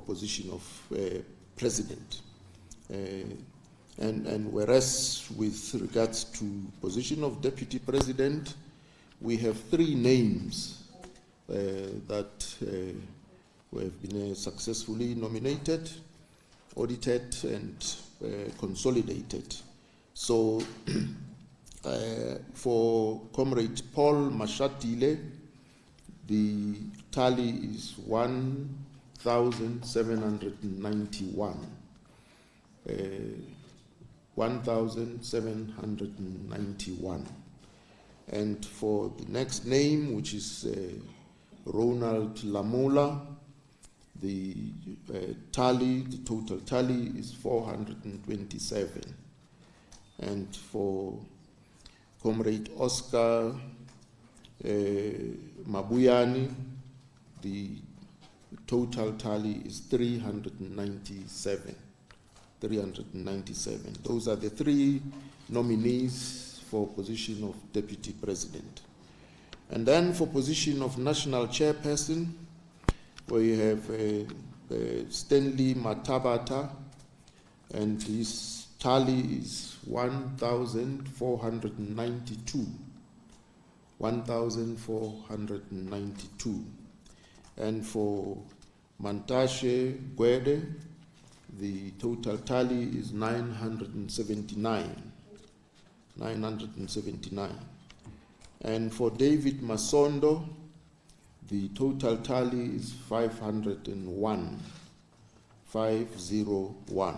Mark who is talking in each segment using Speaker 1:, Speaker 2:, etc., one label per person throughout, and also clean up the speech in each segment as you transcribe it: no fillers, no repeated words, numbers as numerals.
Speaker 1: position of president. And whereas with regards to position of deputy president, we have 3 names that have been successfully nominated, audited, and consolidated. So for Comrade Paul Mashatile, the tally is 1,791. 1,791. And for the next name, which is Ronald Lamola, the total tally is 427. And for Comrade Oscar Mabuyani, the total tally is 397. 397. Those are the 3 nominees for position of deputy president. And then for position of national chairperson, we have Stanley Matabata, and his tally is 1,492. 1,492. And for Mantashe Gwede, the total tally is 979. 979. And for David Masondo, the total tally is 501. 501.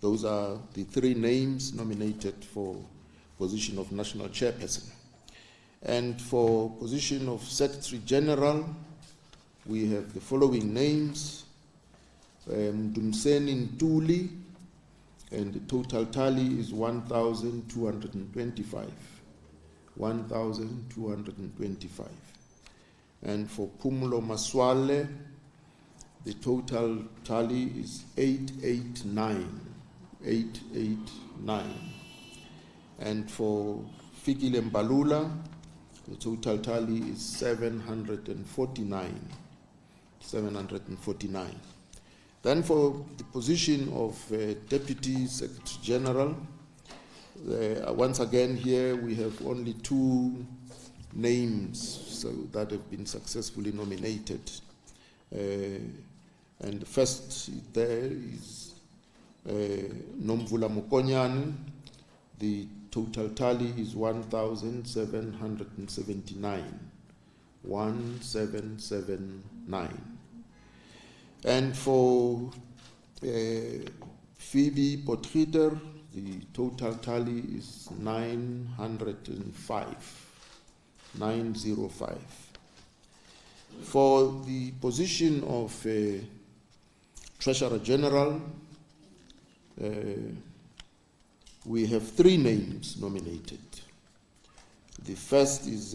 Speaker 1: Those are the 3 names nominated for position of national chairperson. And for position of secretary general, we have the following names. Mdumseni Ntuli, and the total tally is 1,225. 1,225. And for Pumulo Maswale, the total tally is 889. 889. And for Fikile Mbalula, the total tally is 749. 749. Then for the position of Deputy Secretary General, once again here we have only 2 names that have been successfully nominated. And the first there is Nomvula Mukonyane. The total tally is 1,779. 1,779. And for Phoebe Potgieter, the total tally is 905. 905. For the position of Treasurer General, we have 3 names nominated. The first is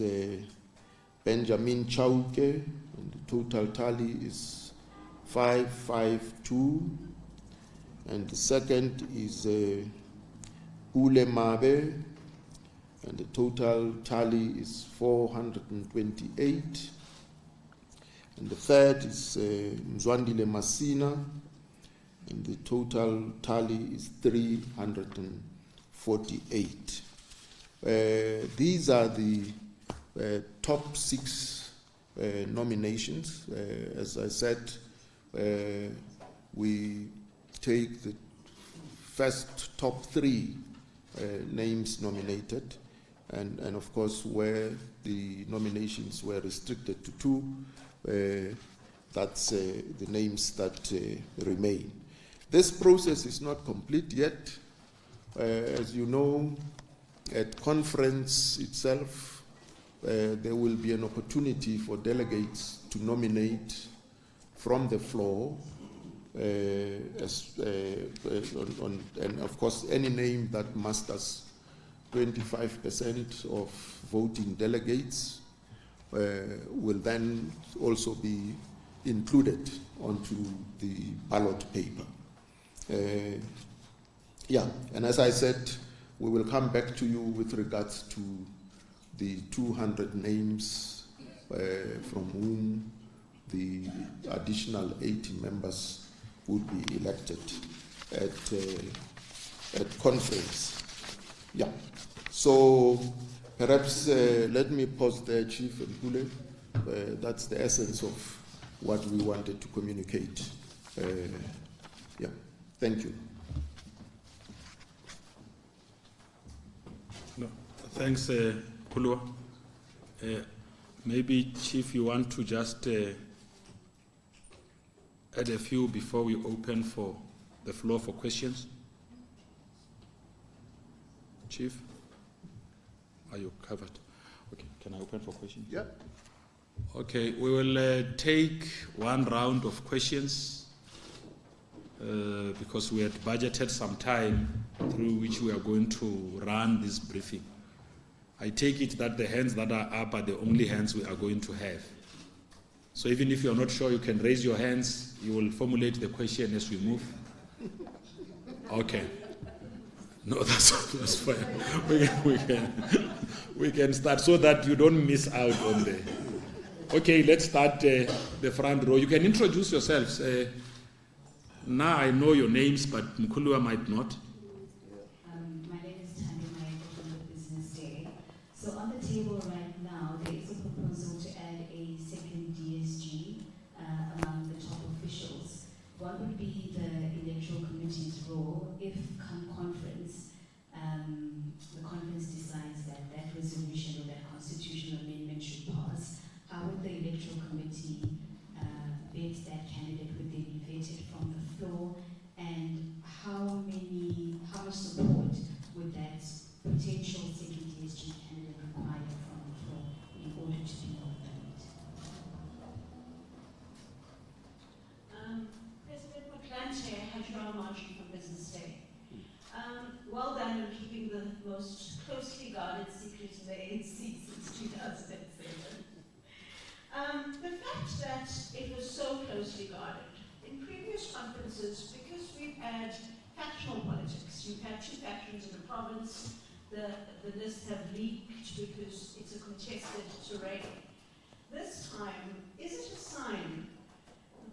Speaker 1: Benjamin Chauke, and the total tally is 552, and the second is Ule Mabe, and the total tally is 428, and the third is Mzwandile Masina, and the total tally is 348. These are the top 6 nominations. As I said, we take the first top 3 names nominated, and of course where the nominations were restricted to 2, that's the names that remain. This process is not complete yet. As you know, at conference itself, there will be an opportunity for delegates to nominate from the floor, and of course any name that musters 25% of voting delegates will then also be included onto the ballot paper. And as I said, we will come back to you with regards to the 200 names from whom the additional 80 members would be elected at conference. Yeah. So perhaps let me pause there, Chief and Kule. That's the essence of what we wanted to communicate. Yeah. Thank you.
Speaker 2: No, thanks, Kulua. Maybe, Chief, you want to just add a few before we open for the floor for questions? Chief? Are you covered? Okay, can I open for questions?
Speaker 1: Yeah.
Speaker 2: Okay, we will take one round of questions because we had budgeted some time through which we are going to run this briefing. I take it that the hands that are up are the only hands we are going to have. So even if you're not sure, you can raise your hands. You will formulate the question as we move. Okay. No, that's fine. We can start so that you don't miss out on the... Okay, let's start the front row. You can introduce yourselves. Now I know your names, but Mkulua might not.
Speaker 3: My name is Tanya from the Business Day. So on the table right now, there is a proposal to add a second DSG among the top officials. What would be the Electoral Committee's role if, come conference, the conference decides that that resolution or that constitutional amendment should pass? How would the Electoral Committee vet that candidate? Would they be vetted from the floor? And how much support would that potential second DSG candidate require from the floor in order to be nominated?
Speaker 4: President Motlanthe, Kgalema Motlanthe from Business Day. Well done in keeping the most closely guarded secret in the ANC since 2007. The fact that it was so closely guarded in previous conferences, because we've had factional politics, you've had two factions in the province, the lists have leaked because it's a contested terrain. This time, is it a sign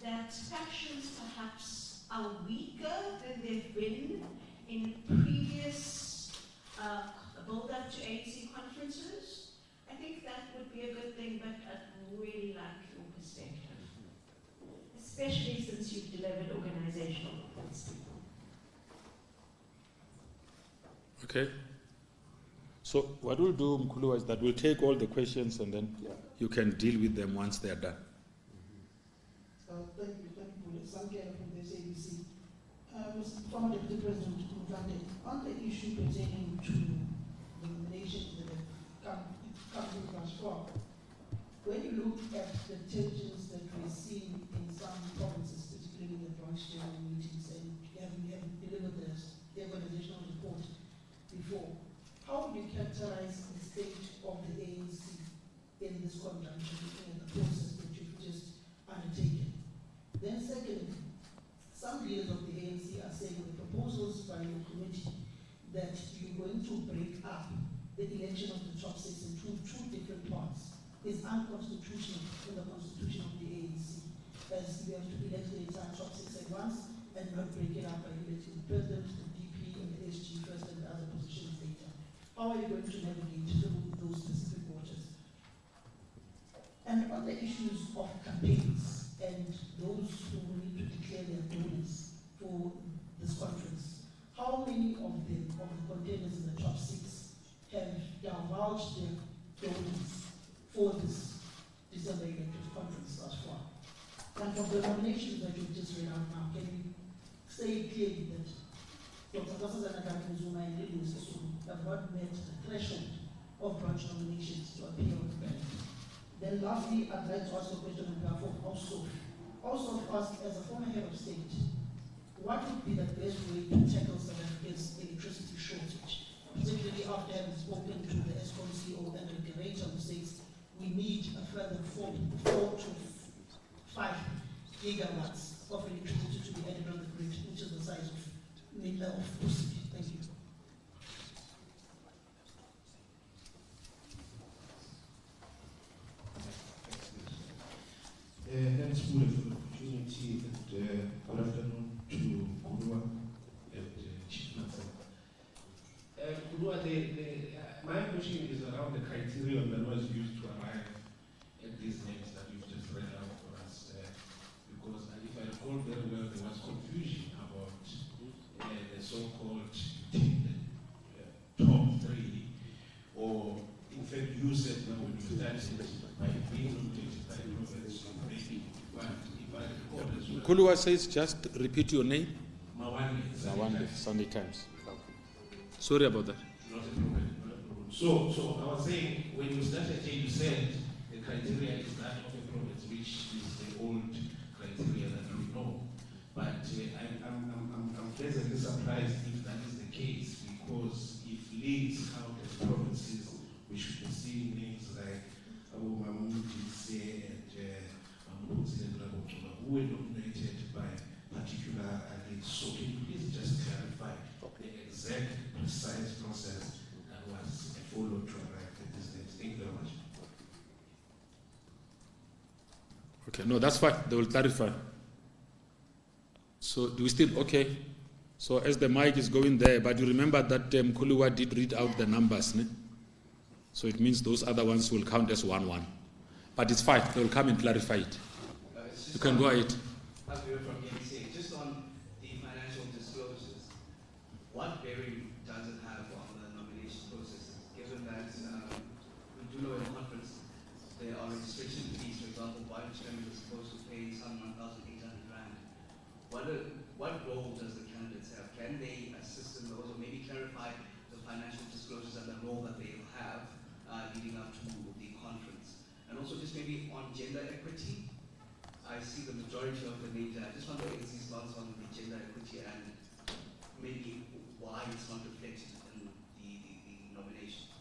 Speaker 4: that factions perhaps are weaker than they've been in previous build-up to ANC conferences? I think that would be a good thing, but I'd really like your perspective, especially since you've delivered organizational reports.
Speaker 2: Okay. So what we'll do, Mkulua, is that we'll take all the questions and then you can deal with them once they're done.
Speaker 5: Thank you, Sankela from the SABC. Former Deputy President Motlanthe, on the issue pertaining to the nominations that have come to us for, when you look at the tensions that we're seeing in some provinces, particularly in the branch general meetings, and we have delivered the organizational report before, how would you characterize the state of the ANC in this conjunction, looking at the process that you've just undertaken? Then secondly, some leaders of the ANC are saying the proposals by your committee that you're going to break up the election of the top six into two different parts is unconstitutional in the constitution of the ANC, as we have to elect the entire top six at once and not break it up by electing the president, the DP, and the SG first and the other positions later. How are you going to navigate through those specific waters? And on the issues of campaigns and those who need to declare their donors for this conference, how many of the contenders in the top six have divulged their donors for this December elective conference thus far? And from the nominations that you've just read out now, can you say clearly that Dr. Nkosazana Zuma and Lily Sisulu have not met the threshold of branch nominations to appear on the ballot? Then lastly, I'd like to ask a question on behalf of also asked, as a former head of state, what would be the best way to tackle South Africa's electricity shortage, particularly after having spoken to the Eskom CEO and the regulator who says we need a further 4 to 5 gigawatts of electricity to be added on the grid, which is the size of Pussy. Thank you.
Speaker 6: Thanks, so-called top 3, or in fact you said now when you started by being nominated by province, but if I recall as well,
Speaker 2: Kuluwa says, just repeat your name.
Speaker 6: Mawande,
Speaker 2: Sunday Times. Sorry about that.
Speaker 6: not a problem, not a problem. So I was saying, when you started here, you said the criteria is that of a province, which is the old criteria that we know. But I'm pleasantly surprised if that is the case, because if leads count as provinces, we should be seeing names like Abu Mahmoud and Mahmoud who were nominated by particular leads. So can you please just clarify the exact, precise process that was followed to arrive at this names? Thank you very much.
Speaker 2: Okay, no, that's fine. They will clarify. So do we still, okay. So as the mic is going there, but you remember that Kuluwa did read out the numbers, ne? So it means those other ones will count as 1-1. But it's fine, they will come and clarify it. You can go ahead.
Speaker 7: From ABC, just on the financial disclosures, what bearing does it have on the nomination process? Given that we do know in a conference there are registration fees, for example, one chairman is supposed to pay some 1,800 rand. What role does the candidates have? Can they assist in those, or maybe clarify the financial disclosures and the role that they will have leading up to the conference? And also just maybe on gender equity, I see the majority of the names. I just want to get ANC's stance on the gender equity and maybe why it's not reflected in the nomination.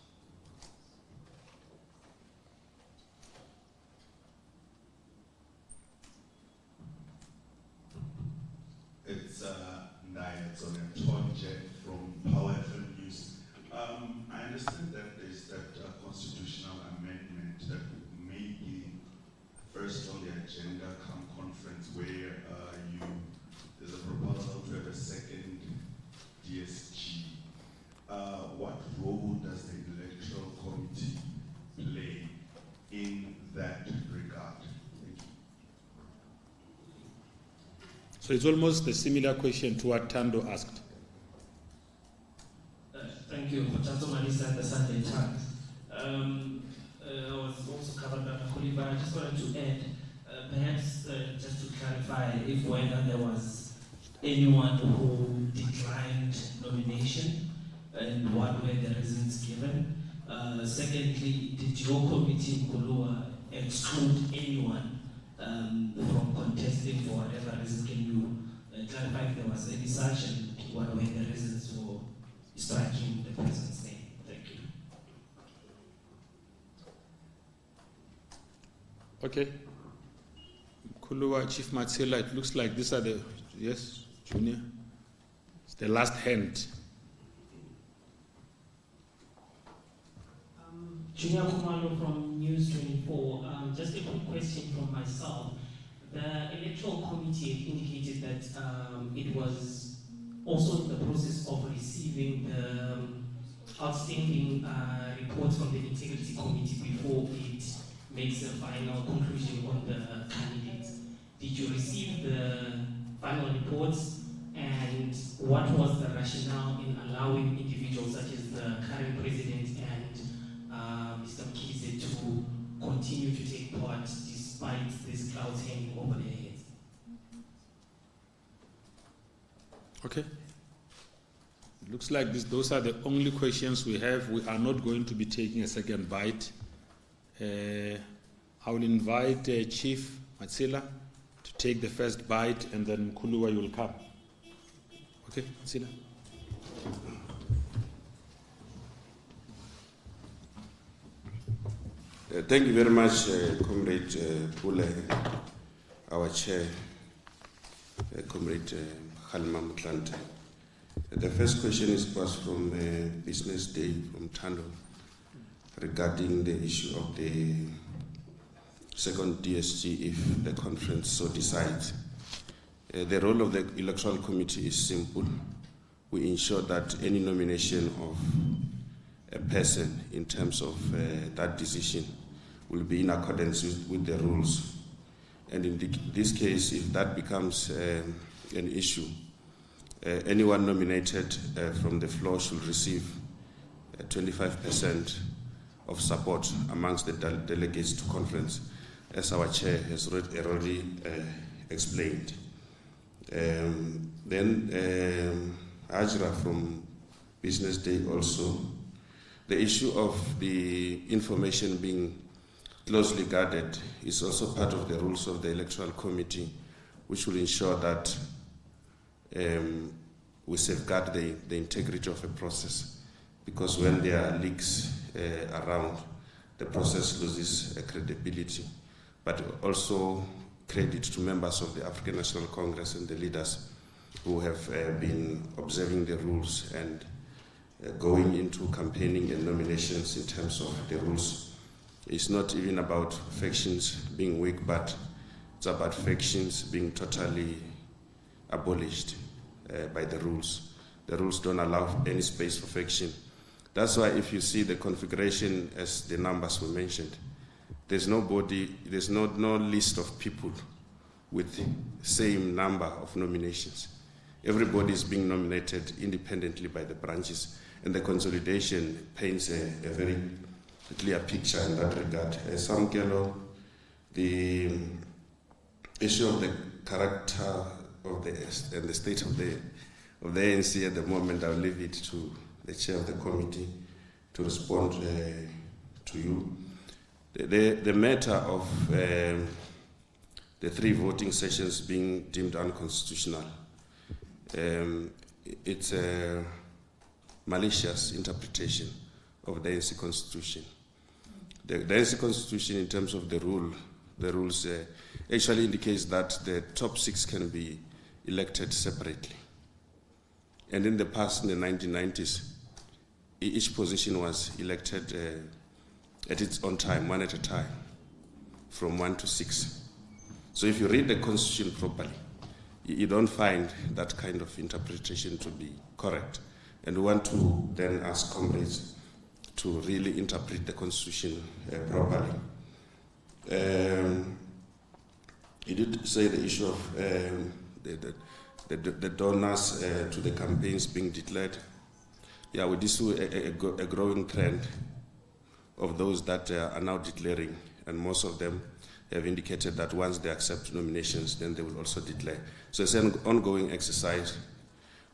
Speaker 8: It's Naya Tonje from Power FM News. I understand that there's that constitutional amendment that may be first on the agenda come conference where there's a proposal to have a second DSG. What role does the Electoral Committee play in that regard? Thank you.
Speaker 2: So it's almost a similar question to what Tando asked.
Speaker 9: Thank you. Potato Malisa and the Sunday Times. I was also covered by Makuli, but I just wanted to add, perhaps just to clarify if whether there was anyone who declined nomination and what were the reasons given. Secondly, did your committee, Kulua, exclude anyone from contesting for whatever reason? Can you clarify if there was any such and what were the reasons for striking the person's name? Thank you.
Speaker 2: Okay. Kuluwa, Chief Matsela, it looks like these are the, yes, Junior? It's the last hand.
Speaker 10: Junior Kumalo from News 24. Just a quick question from myself. The Electoral Committee indicated that it was also in the process of receiving the outstanding reports from the Integrity Committee before it makes a final conclusion on the candidates. Did you receive the final reports, and what was the rationale in allowing individuals such as the current president and Mr. Mkhize to continue to take part despite these clouds hanging over their heads?
Speaker 2: Okay. It looks like those are the only questions we have. We are not going to be taking a second bite. I will invite Chief Matsela to take the first bite, and then Kuluwa, you will come. Okay, Matsela.
Speaker 11: Thank you very much, Comrade Pule, our chair, Comrade Kgalema Motlanthe. The first question was from Business Day from Tando regarding the issue of the second DSG if the conference so decides. The role of the Electoral Committee is simple. We ensure that any nomination of a person in terms of that decision will be in accordance with the rules. And in this case, if that becomes an issue, anyone nominated from the floor should receive 25% of support amongst the delegates to conference, as our chair has already explained. Then Ajra from Business Day also. The issue of the information being closely guarded is also part of the rules of the Electoral Committee, which will ensure that we safeguard the integrity of a process, because when there are leaks around, the process loses credibility. But also credit to members of the African National Congress and the leaders who have been observing the rules and going into campaigning and nominations in terms of the rules. It's not even about factions being weak, but it's about factions being totally abolished by the rules. The rules don't allow any space for faction. That's why if you see the configuration as the numbers were mentioned, there's no list of people with the same number of nominations. Everybody is being nominated independently by the branches, and the consolidation paints a very clear picture in that regard. Samkelo, the issue of the character of and the state of the ANC at the moment, I'll leave it to the chair of the committee to respond to you. The matter of the 3 voting sessions being deemed unconstitutional, it's a malicious interpretation of the ANC Constitution. The ANC Constitution, in terms of the rules actually indicates that the top 6 can be elected separately. And in the past, in the 1990s, each position was elected at its own time, one at a time, from 1 to 6. So if you read the Constitution properly, you don't find that kind of interpretation to be correct. And we want to then ask comrades to really interpret the Constitution properly. You did say the issue of the donors to the campaigns being declared. Yeah, we do see a growing trend of those that are now declaring, and most of them have indicated that once they accept nominations, then they will also declare. So it's an ongoing exercise,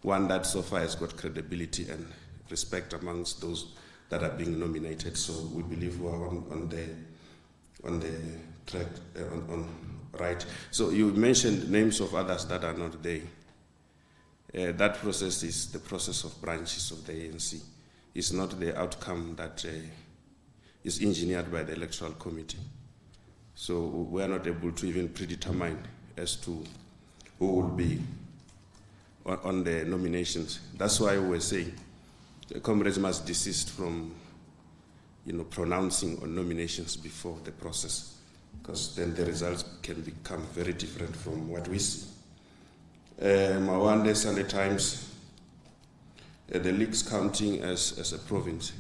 Speaker 11: one that so far has got credibility and respect amongst those that are being nominated. So we believe we are on the track, right. So you mentioned names of others that are not there. That process is the process of branches of the ANC. It's not the outcome that is engineered by the Electoral Committee. So we are not able to even predetermine as to who will be on the nominations. That's why we're saying the comrades must desist from pronouncing on nominations before the process, because then the results can become very different from what we see. Mawande, Sunday Times, the leaks counting as a province.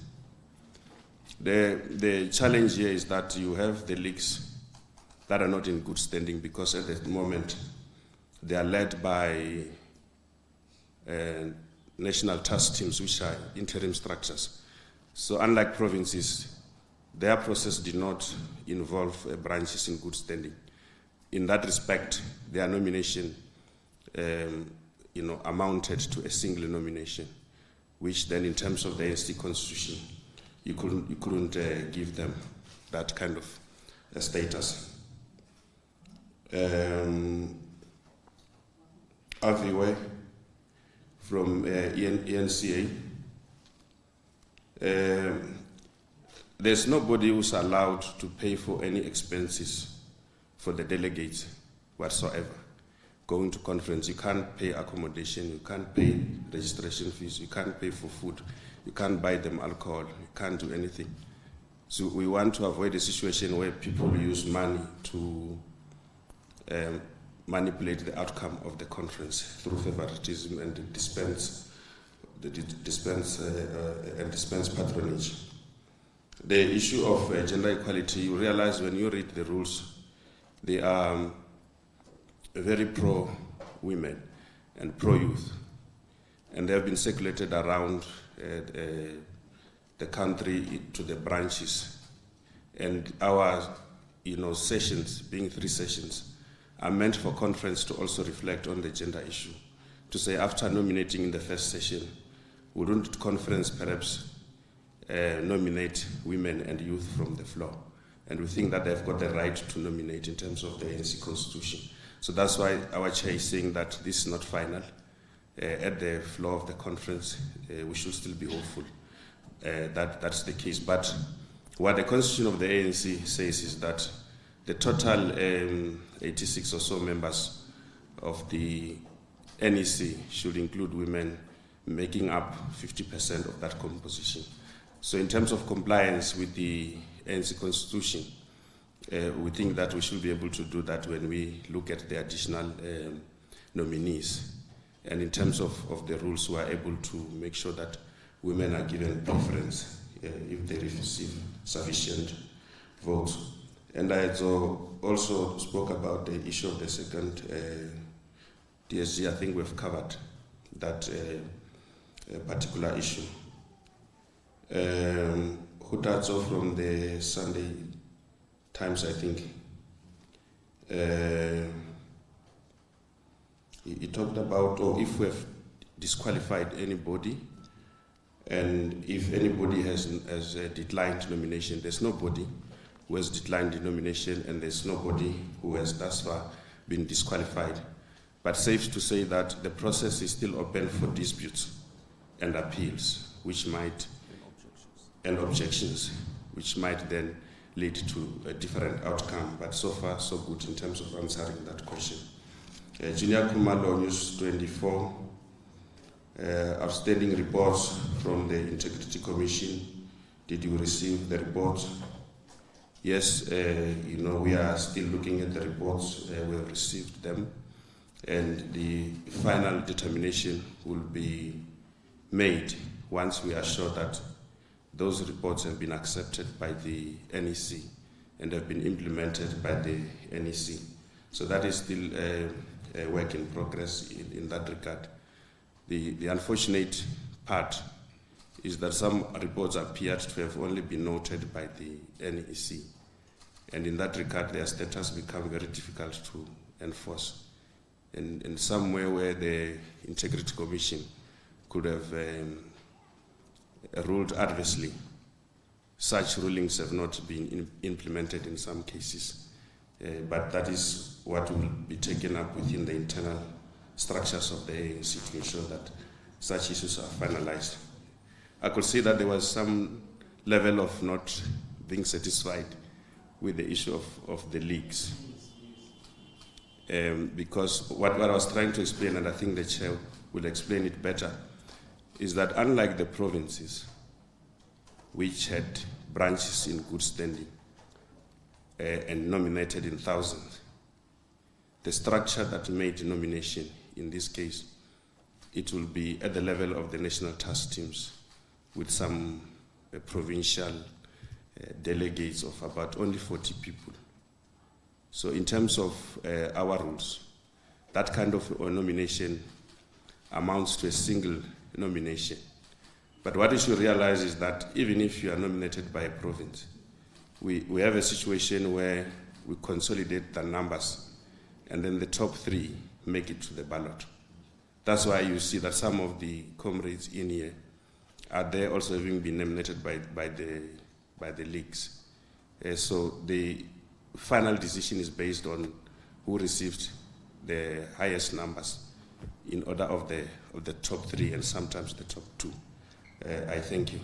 Speaker 11: The challenge here is that you have the leaks that are not in good standing, because at the moment they are led by national task teams, which are interim structures. So unlike provinces, their process did not involve branches in good standing. In that respect, their nomination amounted to a single nomination, which then in terms of the ANC Constitution, you couldn't give them that kind of status. Aviwe from ENCA. There's nobody who's allowed to pay for any expenses for the delegates whatsoever. Going to conference, you can't pay accommodation, you can't pay registration fees, you can't pay for food, you can't buy them alcohol, you can't do anything. So we want to avoid a situation where people use money to manipulate the outcome of the conference through favoritism and dispense patronage. The issue of gender equality, you realize when you read the rules, they are very pro-women and pro-youth. and they have been circulated around the country to the branches. And our sessions, being 3 sessions, are meant for conference to also reflect on the gender issue. To say, after nominating in the first session, wouldn't conference perhaps nominate women and youth from the floor? And we think that they've got the right to nominate in terms of the ANC constitution. So that's why our chair is saying that this is not final. At the floor of the conference, we should still be hopeful that that's the case. But what the constitution of the ANC says is that the total 86 or so members of the NEC should include women, making up 50% of that composition. So in terms of compliance with the ANC constitution, we think that we should be able to do that when we look at the additional nominees. And in terms of the rules, we are able to make sure that women are given preference if they receive sufficient votes. And I also spoke about the issue of the second DSG. I think we've covered that particular issue. Hutazo from the Sunday Times, I think, he talked about, if we have disqualified anybody, and if anybody has declined nomination, there's nobody who has declined the nomination, and there's nobody who has thus far been disqualified. But safe to say that the process is still open for disputes and appeals, and objections, which might then lead to a different outcome. But so far, so good in terms of answering that question. Junior Kumalo, News 24, outstanding reports from the Integrity Commission. Did you receive the report? Yes, we are still looking at the reports. We have received them, and the final determination will be made once we are sure that those reports have been accepted by the NEC and have been implemented by the NEC. So that is still a work in progress in that regard. The unfortunate part is that some reports appeared to have only been noted by the NEC. And in that regard, their status become very difficult to enforce. And somewhere where the Integrity Commission could have ruled adversely, such rulings have not been implemented in some cases. But that is what will be taken up within the internal structures of the ANC to ensure that such issues are finalized. I could see that there was some level of not being satisfied with the issue of the leaks. Because what I was trying to explain, and I think the chair will explain it better, is that unlike the provinces, which had branches in good standing and nominated in thousands, the structure that made nomination, in this case, it will be at the level of the national task teams with some provincial delegates of about only 40 people. So in terms of our rules, that kind of nomination amounts to a single nomination. But what you should realize is that even if you are nominated by a province, we have a situation where we consolidate the numbers and then the top 3 make it to the ballot. That's why you see that some of the comrades in here are there also having been nominated by the leagues. So the final decision is based on who received the highest numbers in order of the top 3 and sometimes the top 2. I thank you.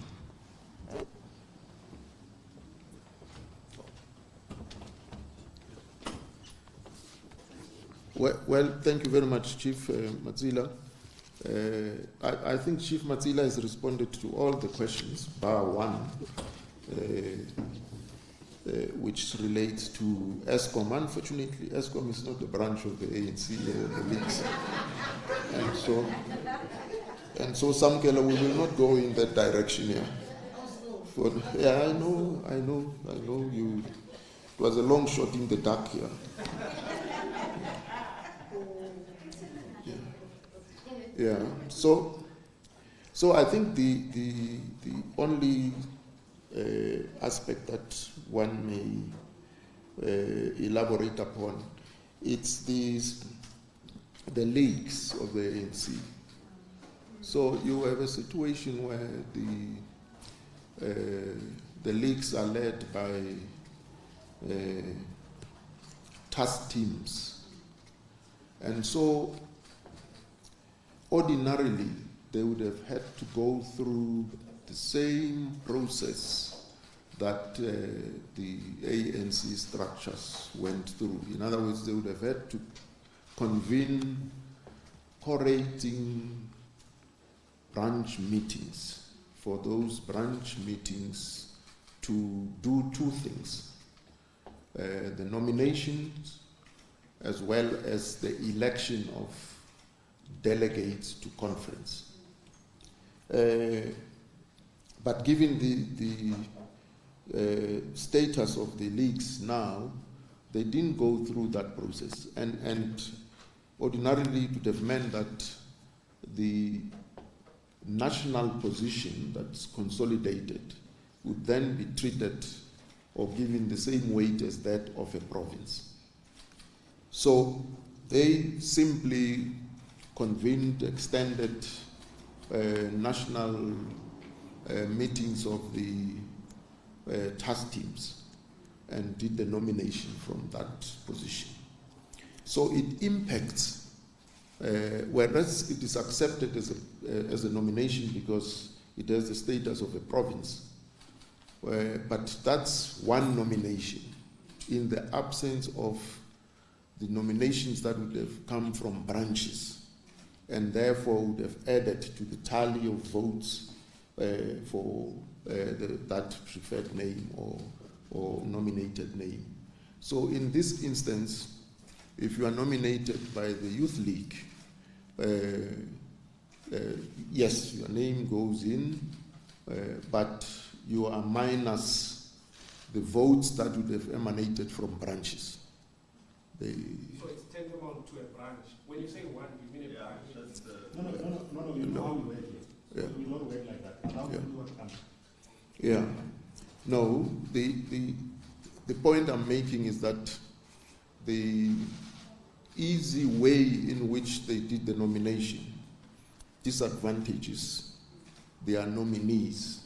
Speaker 1: Well, thank you very much, Chief Matsila. I think Chief Matsila has responded to all the questions, bar one, which relates to ESCOM. Unfortunately, ESCOM is not a branch of the ANC or the leagues. And so Samkela, we will not go in that direction here. Yeah, I know. You. It was a long shot in the dark here. Yeah. So So I think the only aspect that one may elaborate upon, it's the leaks of the ANC. So you have a situation where the leaks are led by task teams, and so ordinarily they would have had to go through the same process that the ANC structures went through. In other words, they would have had to convene orating branch meetings, for those branch meetings to do two things: the nominations as well as the election of delegates to conference. But given the status of the leagues now, they didn't go through that process. And ordinarily it would have meant that the national position that's consolidated would then be treated or given the same weight as that of a province. So they simply convened extended national meetings of the task teams and did the nomination from that position. So it impacts, whereas it is accepted as a nomination because it has the status of a province, but that's one nomination in the absence of the nominations that would have come from branches, and therefore would have added to the tally of votes for that preferred name or nominated name. So in this instance, if you are nominated by the Youth League, yes, your name goes in, but you are minus the votes that would have emanated from branches.
Speaker 12: So it's tantamount to a branch. When you say one, you mean a branch? No, you know how we work here. We don't work like that. How do you want to come?
Speaker 1: Yeah. No, the point I'm making is that the easy way in which they did the nomination disadvantages their nominees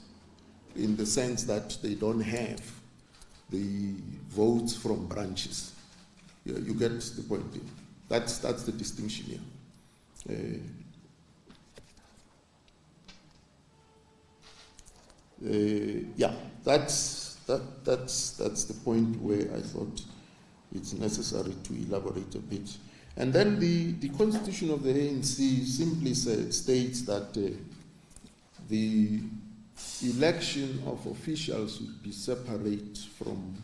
Speaker 1: in the sense that they don't have the votes from branches. Yeah, you get the point here. That's the distinction here. Yeah, that's the point where I thought it's necessary to elaborate a bit. And then the constitution of the ANC simply states that the election of officials would be separate from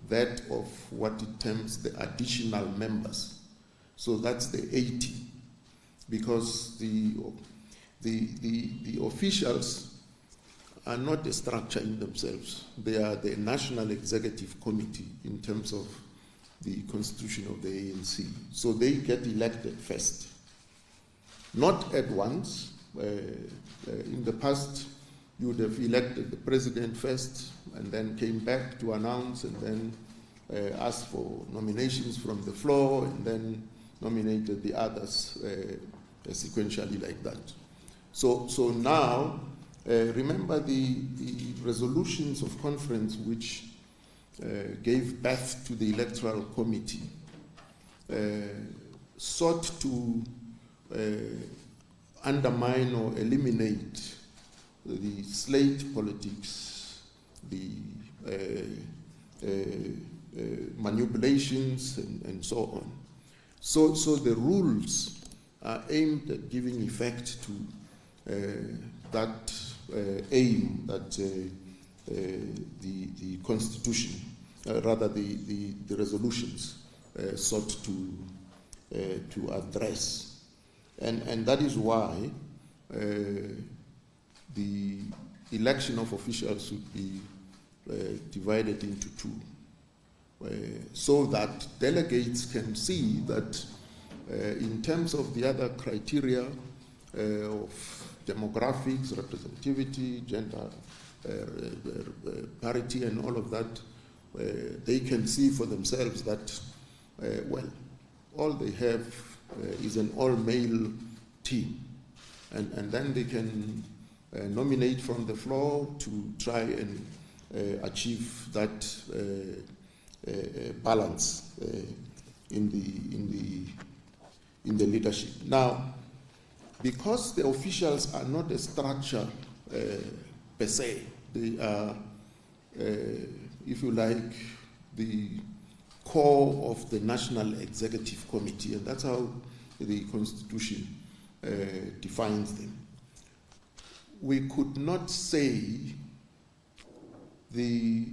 Speaker 1: that of what it terms the additional members. So that's the 80, because the officials are not a structure in themselves. They are the National Executive Committee in terms of the constitution of the ANC. So they get elected first. Not at once. In the past, you would have elected the president first and then came back to announce and then asked for nominations from the floor and then nominated the others sequentially like that. So now, remember the resolutions of conference which gave birth to the Electoral Committee sought to undermine or eliminate the slate politics, the manipulations, and so on. So the rules are aimed at giving effect to that aim that the Constitution, rather the resolutions sought to address. And that is why the election of officials should be divided into two, so that delegates can see that in terms of the other criteria of demographics, representativity, gender parity, and all of that, they can see for themselves that, well, all they have is an all-male team. And then they can nominate from the floor to try and achieve that balance in the leadership. Now, because the officials are not a structure per se, they are, if you like, the core of the National Executive Committee, and that's how the Constitution defines them. We could not say the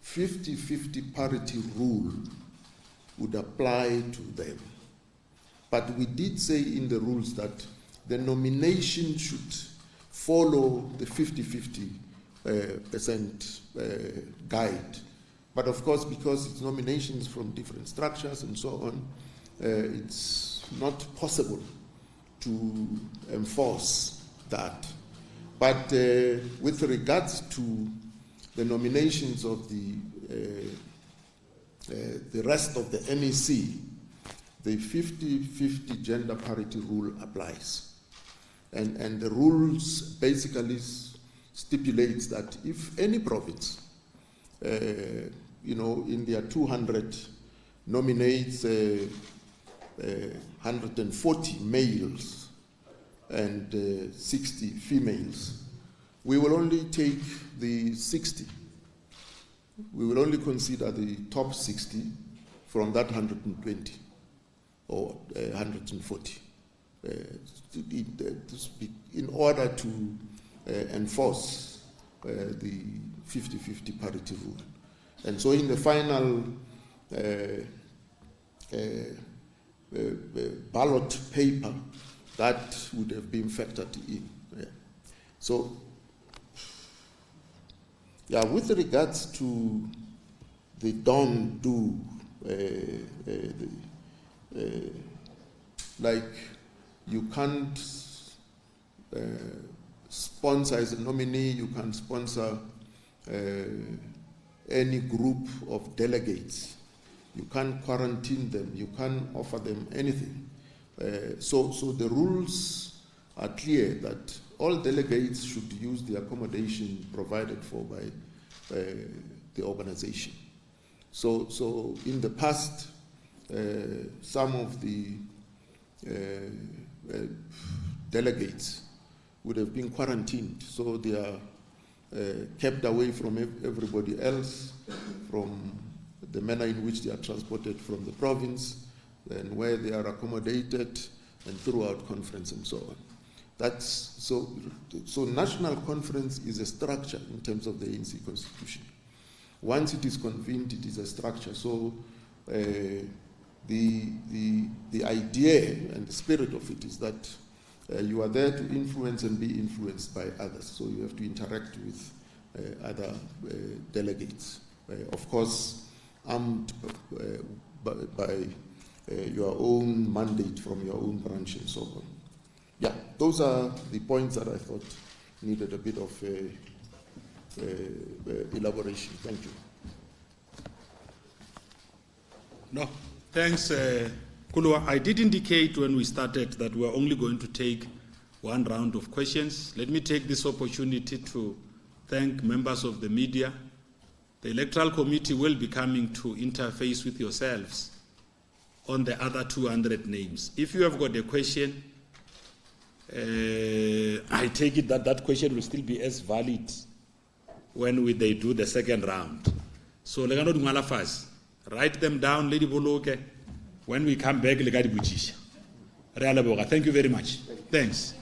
Speaker 1: 50-50 parity rule would apply to them. But we did say in the rules that the nomination should follow the 50-50% guide. But of course, because it's nominations from different structures and so on, it's not possible to enforce that. But with regards to the nominations of the rest of the NEC, the 50-50 gender parity rule applies. And the rules basically stipulates that if any province, in their 200 nominates 140 males and 60 females, we will only take the 60. We will only consider the top 60 from that 120 or 140 in order to enforce the 50-50 parity rule. And so in the final ballot paper, that would have been factored in. Yeah. So, with regards to the don't do, like you can't sponsor as a nominee, you can sponsor any group of delegates. You can't quarantine them, you can't offer them anything. So the rules are clear that all delegates should use the accommodation provided for by the organization. So in the past, some of the delegates would have been quarantined, so they are kept away from everybody else, from the manner in which they are transported from the province, and where they are accommodated, and throughout conference and so on. That's so national conference is a structure in terms of the ANC constitution. Once it is convened, it is a structure. So the idea and the spirit of it is that you are there to influence and be influenced by others. So you have to interact with other delegates. Of course, armed by your own mandate from your own branch and so on. Yeah, those are the points that I thought needed a bit of elaboration. Thank you.
Speaker 2: No, thanks, Kulwa. I did indicate when we started that we are only going to take one round of questions. Let me take this opportunity to thank members of the media. The Electoral Committee will be coming to interface with yourselves on the other 200 names. If you have got a question, I take it that that question will still be as valid when they do the second round. So, write them down, Lady Boloke. When we come back, thank you very much. Thanks.